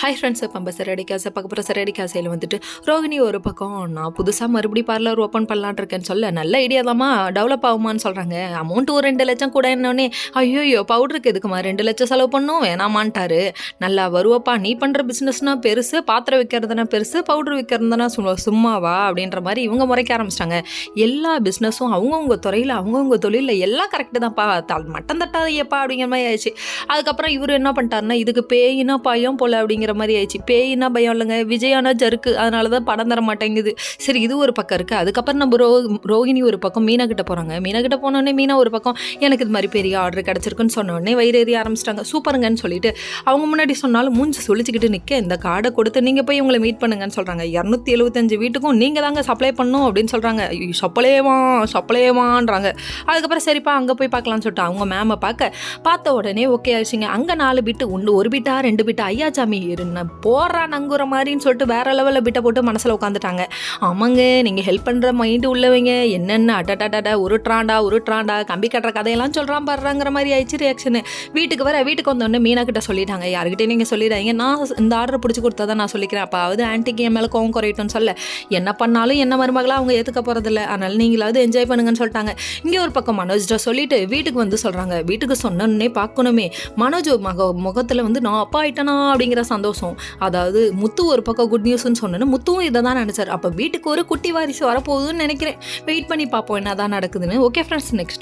Hi friends, இப்போ நம்ம சரடி காசை பார்க்க போகிற சரடி காசையில் வந்துட்டு ரோகிணி ஒரு பக்கம் நான் புதுசாக மறுபடியும் பார்லர் ஓப்பன் பண்ணலான் இருக்கேன்னு சொல்ல நல்ல ஐடியா தாம்மா, டெவலப் ஆகுமான்னு சொல்கிறாங்க. அமௌண்ட்டு ஒரு 2 லட்சம் கூட என்னோடனே ஐயோ பவுடருக்கு எதுக்குமா 2 லட்சம் செலவு பண்ணும் வேணாமான்ட்டாரு. நல்லா வருவப்பா, நீ பண்ணுற பிஸ்னஸ்னால் பெருசு, பாத்திரம் விற்கிறதுனா பெருசு, பவுடர் விற்கிறதுனா சும்மாவா அப்படின்ற மாதிரி இவங்க முறைக்க ஆரம்பிச்சிட்டாங்க. எல்லா பிஸ்னஸும் அவங்கவுங்க துறையில் அவங்கவுங்க தொழிலில் எல்லாம் கரெக்டு தான்ப்பா, மட்டம் தட்டாதையப்பா அப்படிங்கிற மாதிரி ஆயிடுச்சு. அதுக்கப்புறம் இவர் என்ன பண்ணிட்டாருன்னா, இதுக்கு பேயினா பயம் போல அப்படிங்கிற மாதிரி ஆயிடுச்சு. பேயினா பயம் இல்லைங்க, விஜயானா ஜருக்கு, அதனால தான் படம் தர மாட்டேங்குது. சரி, இது ஒரு பக்கம் இருக்குது. அதுக்கப்புறம் நம்ம ரோகிணி ஒரு பக்கம் மீனா கிட்ட போகிறாங்க. மீனா கிட்ட போனோடனே மீனா ஒரு பக்கம் எனக்கு இது மாதிரி பெரிய ஆர்டர் கிடச்சிருக்குன்னு சொன்னோடனே வயிறு ஏறி ஆரம்பிச்சிட்டாங்க. சூப்பருங்கன்னு சொல்லிட்டு அவங்க முன்னாடி சொன்னாலும் மூஞ்சி சொல்லிச்சுக்கிட்டு நிற்க, இந்த கார்டை கொடுத்து நீங்கள் போய் உங்களை மீட் பண்ணுங்கன்னு சொல்கிறாங்க. 275 வீட்டுக்கும் நீங்கள் தாங்க சப்ளை பண்ணணும் அப்படின்னு சொல்கிறாங்க. சப்ளைவான்றாங்க. அதுக்கப்புறம் சரிப்பா அங்கே போய் பார்க்கலான்னு சொல்லிட்டு அவங்க மேமை பார்த்த உடனே ஓகே ஆயிடுச்சுங்க. அங்கே 4 பிட்டு உண்டு, 1 பிட்டா 2 பிட்டா ஐயாச்சாமி இருந்த போடுறா நங்குற மாதிரின்னு சொல்லிட்டு வேற லெவலில் பிட்டை போட்டு மனசில் உட்காந்துட்டாங்க. ஆமாங்க, நீங்கள் ஹெல்ப் பண்ணுற மைண்டு உள்ளவங்க என்னென்ன அட்டா உருட்டுறாண்டா கம்பி கட்டுற கதையெல்லாம் சொல்கிறான் பாடுறாங்கிற மாதிரி ஆயிடுச்சு ரியாக்ஷனு. வீட்டுக்கு வந்தோடனே மீனா கிட்ட சொல்லிட்டாங்க, யாருக்கிட்டே நீங்கள் சொல்லிடுறாங்க, நான் இந்த ஆர்டரை பிடிச்சி கொடுத்தா தான் நான் சொல்லிக்கிறேன், அப்பாவது ஆன்ட்டிக்கு என் மேலே கோவம் குறையட்டும்னு சொல்ல, என்ன பண்ணாலும் என்ன மருமகளாக அவங்க ஏற்றுக்க போகிறதில்ல, அதனால் நீங்களாவது என்ஜாய் பண்ணுங்கன்னு சொல்லிட்டாங்க. இங்கே ஒரு பக்கம் மனோஜ்ட சொல்லிட்டு வீட்டுக்கு வந்து சொல்கிறாங்க. வீட்டுக்கு சொன்னே பார்க்கணுமே, மனோஜ் முகத்தில் வந்து நான் அப்பா ஆயிட்டனா அப்படிங்கிற சந்தோஷம். அதாவது முத்து ஒரு பக்கம் குட் நியூஸ்ன்னு சொன்னேன்னு முத்துவும் இதை தான் நினச்சார். அப்போ வீட்டுக்கு ஒரு குட்டி வாரிசு வரப்போகுதுன்னு நினைக்கிறேன். வெயிட் பண்ணி பார்ப்போம் என்ன தான் நடக்குதுன்னு. Okay friends, next